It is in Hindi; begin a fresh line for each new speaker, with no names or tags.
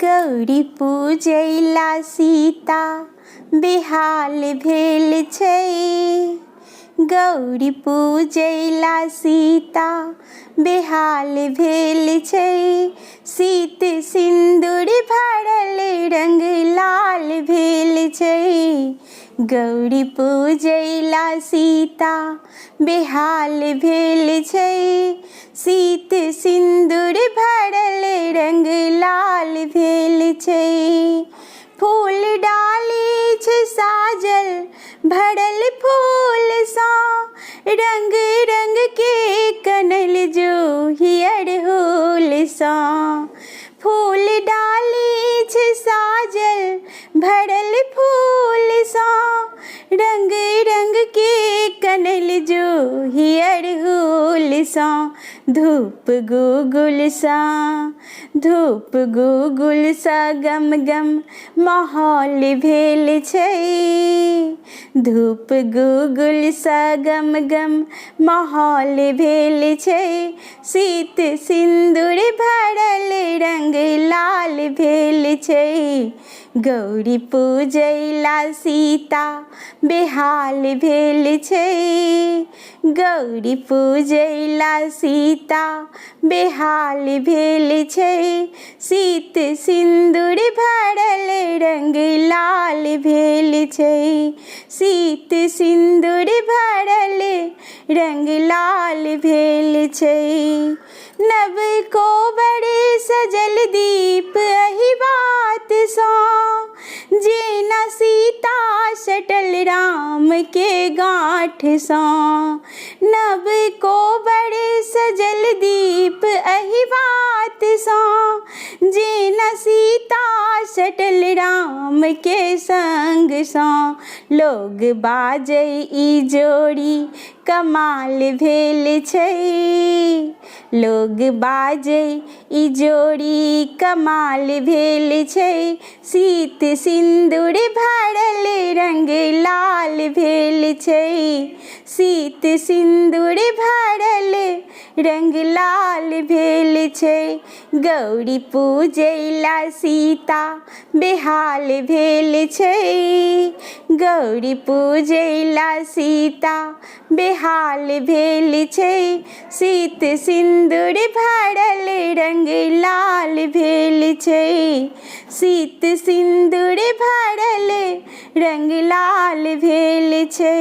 गौरी पूजैला सीता बेहाल भेल छै। गौरी पूजैला सीता बेहाल भेल छै। सीत सिंदूर भरल रंग लाल भेल छै। गौरी पूजैला सीता बेहाल भेल छै। सीत सिंदूर भरल रंग लाल भेल छै। फूल डाली छै साजल भरल फूल सा, रंग रंग के कनैल जूही अड़हुल सा। फूल डाली छै साजल भरल फूल सा, रंग रंग के कनैल जूही अड़हुल सा। धूप गुगुल सा, धूप गुगुल सा गम गम माहौल भेल छै। धूप गुगुल सा गम गम माहौल भेल छै। सीत सिंदूर भरल रंग लाल भेल छै। गौरी पूजैला सीता बेहाल भेल छै। गौरी पूजैला सीता बेहाल भेल छै। सीत सिंदूर भरल रंग लाल भेल छै। सीत सिंदूर भरल रंग लाल भेल छै। नव कोबर सजल दीप एहि बात सा, जेना सीता सटल राम के गाँठ सा। नव कोबर सजल दीप एहि बात सा, जेना सीता सटल राम के संग सा। लोग बाजै ई जोड़ी कमाल भेल छै। लोग बाजै ई जोड़ी कमाल भेल छै। सीत सिंदूर भरल रंग लाल भेल छै। सीत सिंदूर भरल रंग लाल भेल छै। गौरी पूजैला सीता बेहाल भेल छै। गौरी पूजैला सीता बेहाल भेल छै। सीत सिंदूर भरल रंग लाल भेल छै। सीत सिंदूर भरल रंग लाल भेल छै।